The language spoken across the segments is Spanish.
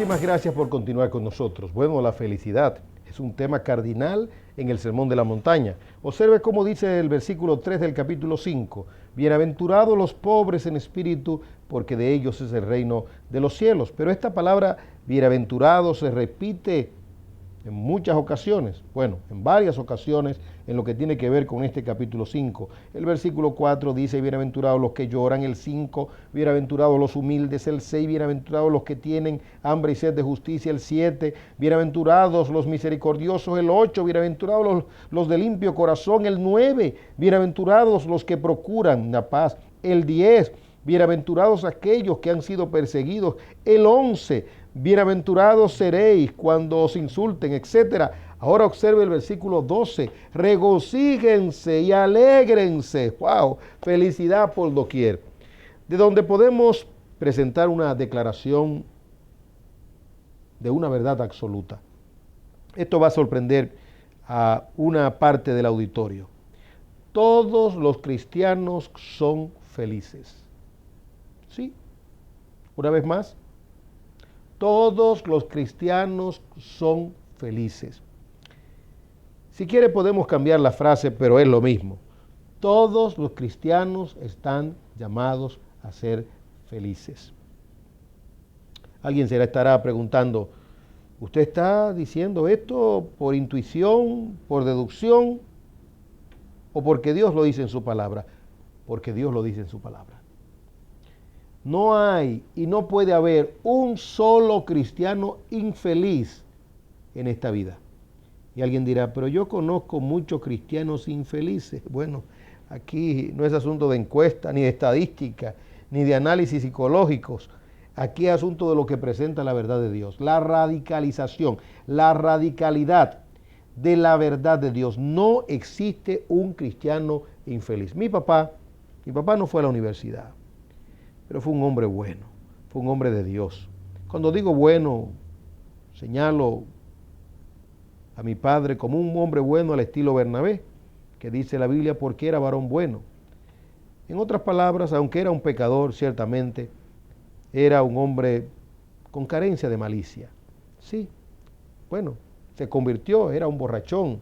Muchísimas gracias por continuar con nosotros. Bueno, la felicidad es un tema cardinal en el Sermón de la Montaña. Observe cómo dice el versículo 3 del capítulo 5. Bienaventurados los pobres en espíritu, porque de ellos es el reino de los cielos. Pero esta palabra bienaventurado se repite en muchas ocasiones, bueno, en varias ocasiones en lo que tiene que ver con este capítulo 5. El versículo 4 dice, bienaventurados los que lloran, el 5, bienaventurados los humildes, el 6, bienaventurados los que tienen hambre y sed de justicia, el 7, bienaventurados los misericordiosos, el 8, bienaventurados los de limpio corazón, el 9, bienaventurados los que procuran la paz, el 10, bienaventurados aquellos que han sido perseguidos, el 11, bienaventurados seréis cuando os insulten, etc. Ahora observe el versículo 12. Regocíjense y alégrense. ¡Wow! Felicidad por doquier. De donde podemos presentar una declaración de una verdad absoluta. Esto va a sorprender a una parte del auditorio. Todos los cristianos son felices. ¿Sí? Una vez más. Todos los cristianos son felices. Si quiere podemos cambiar la frase, pero es lo mismo. Todos los cristianos están llamados a ser felices. Alguien se la estará preguntando, ¿usted está diciendo esto por intuición, por deducción o porque Dios lo dice en su palabra? Porque Dios lo dice en su palabra. No hay y no puede haber un solo cristiano infeliz en esta vida. Y alguien dirá, pero yo conozco muchos cristianos infelices. Bueno, aquí no es asunto de encuesta, ni de estadística, ni de análisis psicológicos. Aquí es asunto de lo que presenta la verdad de Dios. La radicalización, la radicalidad de la verdad de Dios. No existe un cristiano infeliz. Mi papá no fue a la universidad. Pero fue un hombre bueno, fue un hombre de Dios. Cuando digo bueno, señalo a mi padre como un hombre bueno al estilo Bernabé, que dice la Biblia porque era varón bueno. En otras palabras, aunque era un pecador, ciertamente, era un hombre con carencia de malicia. Sí, bueno, se convirtió, era un borrachón,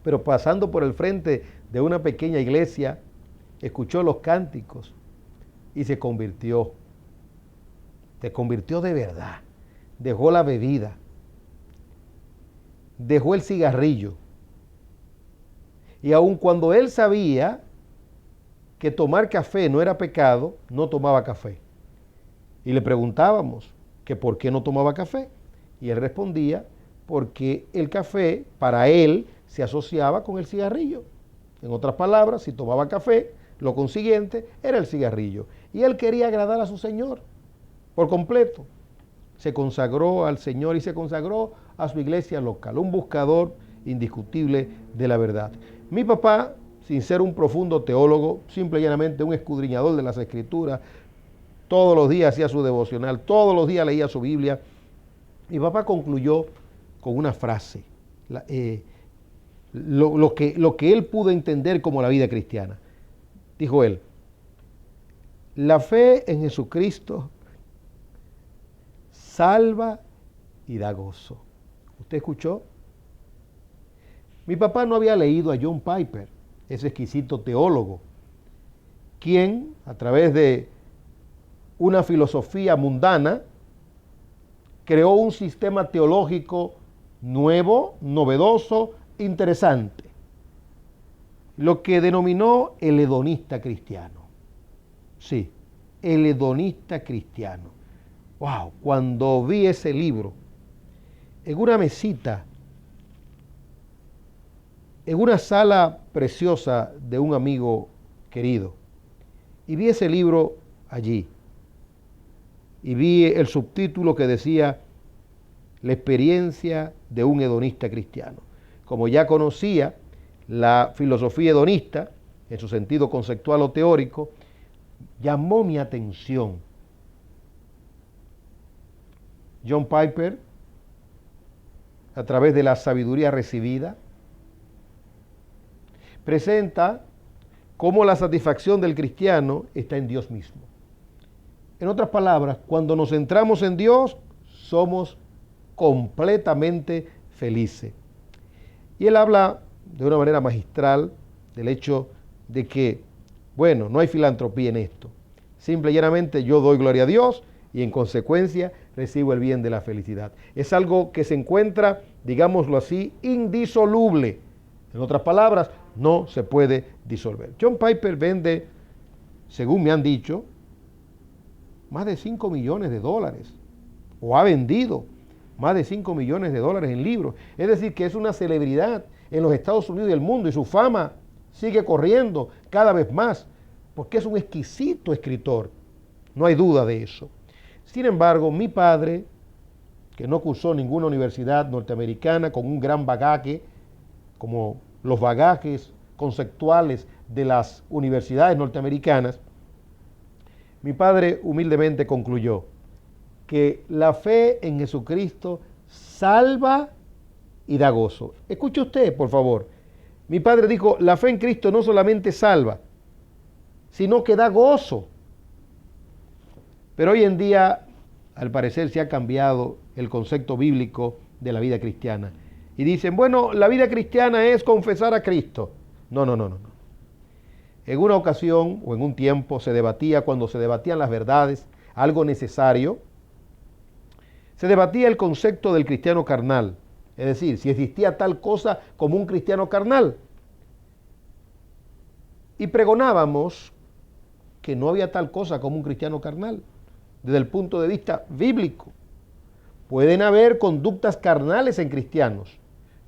pero pasando por el frente de una pequeña iglesia, escuchó los cánticos, y se convirtió de verdad. Dejó la bebida, dejó el cigarrillo. Y aun cuando él sabía que tomar café no era pecado, no tomaba café. Y le preguntábamos que por qué no tomaba café. Y él respondía, porque el café para él se asociaba con el cigarrillo. En otras palabras, si tomaba café, lo consiguiente era el cigarrillo. Y él quería agradar a su Señor por completo. Se consagró al Señor y se consagró a su iglesia local. Un buscador indiscutible de la verdad. Mi papá, sin ser un profundo teólogo, simple y llanamente un escudriñador de las Escrituras, todos los días hacía su devocional, todos los días leía su Biblia. Mi papá concluyó con una frase. Lo que él pudo entender como la vida cristiana. Dijo él, la fe en Jesucristo salva y da gozo. ¿Usted escuchó? Mi papá no había leído a John Piper, ese exquisito teólogo, quien a través de una filosofía mundana creó un sistema teológico nuevo, novedoso, interesante, lo que denominó el hedonista cristiano. Sí, el hedonista cristiano. Wow, cuando vi ese libro en una mesita, en una sala preciosa de un amigo querido, y vi ese libro allí, y vi el subtítulo que decía La experiencia de un hedonista cristiano. Como ya conocía la filosofía hedonista, en su sentido conceptual o teórico, llamó mi atención. John Piper, a través de la sabiduría recibida, presenta cómo la satisfacción del cristiano está en Dios mismo. En otras palabras, cuando nos centramos en Dios, somos completamente felices. Y él habla de una manera magistral del hecho de que, bueno, no hay filantropía en esto. Simple y llanamente yo doy gloria a Dios y en consecuencia recibo el bien de la felicidad. Es algo que se encuentra, digámoslo así, indisoluble. En otras palabras, no se puede disolver. John Piper vende, según me han dicho, más de 5 millones de dólares, o ha vendido más de 5 millones de dólares en libros. Es decir, que es una celebridad en los Estados Unidos y el mundo, y su fama sigue corriendo cada vez más, porque es un exquisito escritor. No hay duda de eso. Sin embargo, mi padre, que no cursó ninguna universidad norteamericana con un gran bagaje, como los bagajes conceptuales de las universidades norteamericanas, mi padre humildemente concluyó que la fe en Jesucristo salva y da gozo. Escuche usted, por favor. Mi padre dijo, la fe en Cristo no solamente salva, sino que da gozo. Pero hoy en día, al parecer, se ha cambiado el concepto bíblico de la vida cristiana. Y dicen, bueno, la vida cristiana es confesar a Cristo. No. En una ocasión o en un tiempo se debatía, cuando se debatían las verdades, algo necesario, se debatía el concepto del cristiano carnal. Es decir, si existía tal cosa como un cristiano carnal. Y pregonábamos que no había tal cosa como un cristiano carnal, desde el punto de vista bíblico. Pueden haber conductas carnales en cristianos,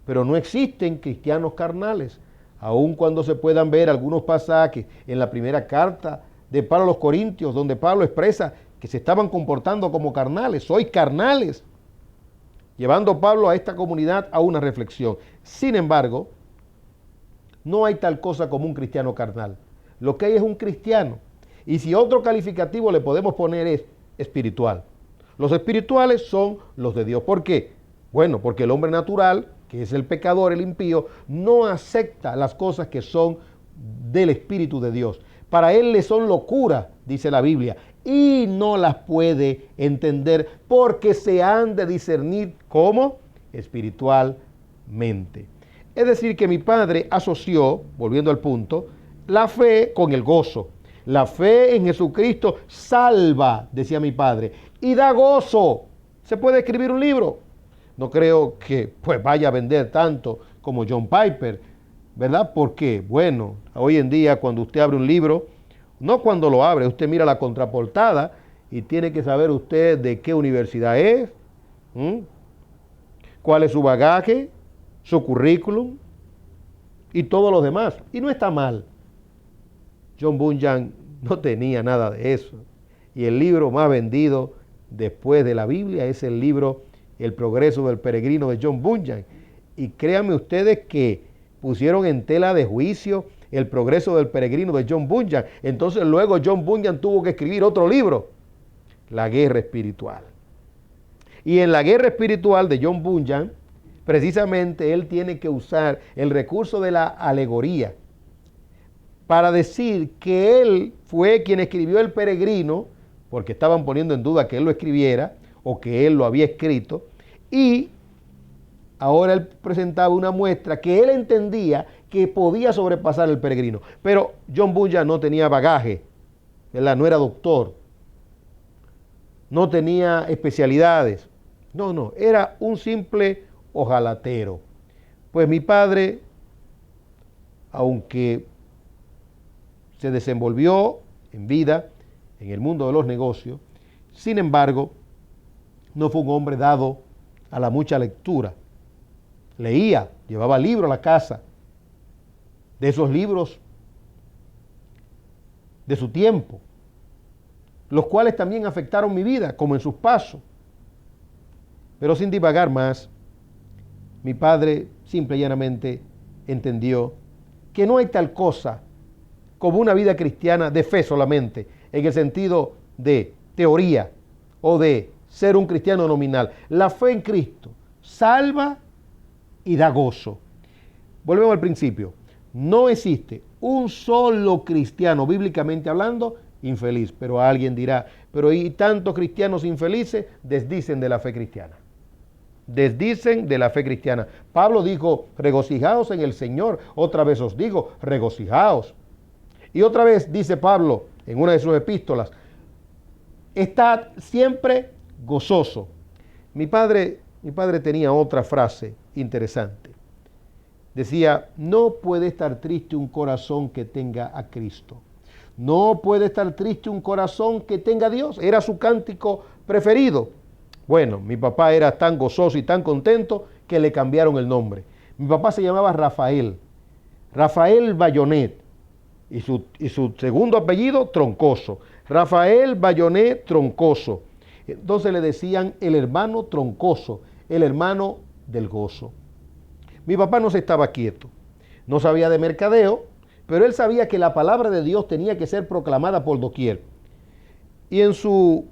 pero no existen cristianos carnales, aun cuando se puedan ver algunos pasajes en la primera carta de Pablo a los Corintios, donde Pablo expresa que se estaban comportando como carnales, sois carnales, llevando Pablo a esta comunidad a una reflexión. Sin embargo, no hay tal cosa como un cristiano carnal. Lo que hay es un cristiano. Y si otro calificativo le podemos poner es espiritual. Los espirituales son los de Dios. ¿Por qué? Bueno, porque el hombre natural, que es el pecador, el impío, no acepta las cosas que son del Espíritu de Dios. Para él le son locura, dice la Biblia, y no las puede entender porque se han de discernir como espiritualmente. Es decir, que mi padre asoció, volviendo al punto, la fe con el gozo. La fe en Jesucristo salva, decía mi padre, y da gozo. Se puede escribir un libro. No creo que pues vaya a vender tanto como John Piper, ¿verdad? Porque, bueno, hoy en día cuando usted abre un libro, no cuando lo abre, usted mira la contraportada y tiene que saber usted de qué universidad es, cuál es su bagaje, su currículum y todo lo demás. Y no está mal. John Bunyan no tenía nada de eso. Y el libro más vendido después de la Biblia es el libro El progreso del peregrino de John Bunyan. Y créanme ustedes que pusieron en tela de juicio El progreso del peregrino de John Bunyan. Entonces luego John Bunyan tuvo que escribir otro libro, La guerra espiritual. Y en La guerra espiritual de John Bunyan, precisamente él tiene que usar el recurso de la alegoría para decir que él fue quien escribió El peregrino, porque estaban poniendo en duda que él lo escribiera o que él lo había escrito, y ahora él presentaba una muestra que él entendía que podía sobrepasar El peregrino. Pero John Bunyan no tenía bagaje, ¿verdad? No era doctor, no tenía especialidades, no, era un simple hojalatero. Pues mi padre, aunque se desenvolvió en vida en el mundo de los negocios, sin embargo, no fue un hombre dado a la mucha lectura. Leía, llevaba libros a la casa, de esos libros de su tiempo, los cuales también afectaron mi vida, como en sus pasos. Pero sin divagar más, mi padre simple y llanamente entendió que no hay tal cosa como una vida cristiana de fe solamente, en el sentido de teoría o de ser un cristiano nominal. La fe en Cristo salva y da gozo. Volvemos al principio. No existe un solo cristiano, bíblicamente hablando, infeliz. Pero alguien dirá, pero ¿y tantos cristianos infelices? Desdicen de la fe cristiana. Desdicen de la fe cristiana. Pablo dijo, regocijaos en el Señor. Otra vez os digo, regocijaos. Y otra vez dice Pablo en una de sus epístolas, estad siempre gozoso. Mi padre tenía otra frase interesante. Decía, no puede estar triste un corazón que tenga a Cristo. No puede estar triste un corazón que tenga a Dios. Era su cántico preferido. Bueno, mi papá era tan gozoso y tan contento que le cambiaron el nombre. Mi papá se llamaba Rafael Bayonet, y su segundo apellido, Troncoso. Rafael Bayonet Troncoso. Entonces le decían el hermano Troncoso, el hermano del gozo. Mi papá no se estaba quieto, no sabía de mercadeo, pero él sabía que la palabra de Dios tenía que ser proclamada por doquier. Y en su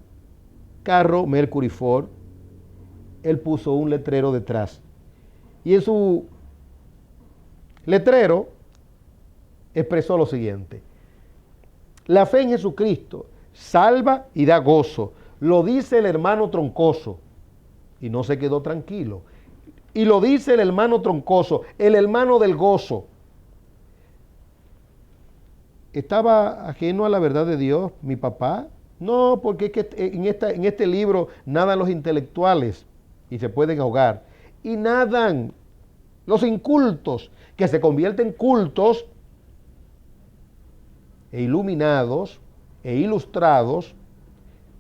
carro Mercury Ford, él puso un letrero detrás. Y en su letrero expresó lo siguiente: la fe en Jesucristo salva y da gozo. Lo dice el hermano Troncoso. Y no se quedó tranquilo. Y lo dice el hermano Troncoso, el hermano del gozo. ¿Estaba ajeno a la verdad de Dios mi papá? No, porque es que en este libro nadan los intelectuales y se pueden ahogar. Y nadan los incultos, que se convierten cultos e iluminados e ilustrados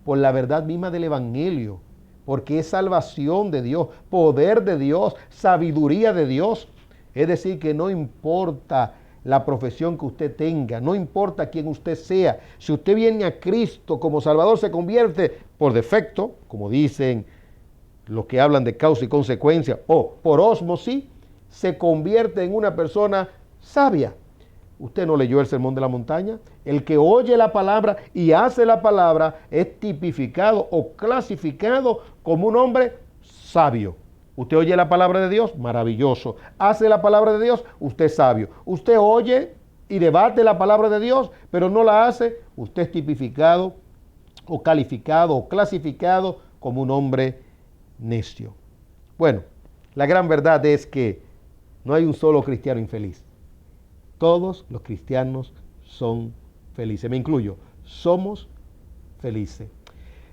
por la verdad misma del Evangelio, porque es salvación de Dios, poder de Dios, sabiduría de Dios. Es decir, que no importa la profesión que usted tenga, no importa quién usted sea, si usted viene a Cristo como Salvador, se convierte por defecto, como dicen los que hablan de causa y consecuencia, o por ósmosis, se convierte en una persona sabia. Usted no leyó el Sermón de la Montaña. El que oye la palabra y hace la palabra es tipificado o clasificado como un hombre sabio. Usted oye la palabra de Dios, maravilloso. Hace la palabra de Dios, usted es sabio. Usted oye y debate la palabra de Dios, pero no la hace, usted es tipificado o calificado o clasificado como un hombre necio. Bueno, la gran verdad es que no hay un solo cristiano infeliz. Todos los cristianos son felices, me incluyo, somos felices.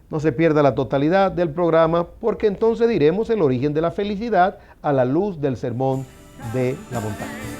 No se pierda la totalidad del programa, porque entonces diremos el origen de la felicidad a la luz del Sermón de la Montaña.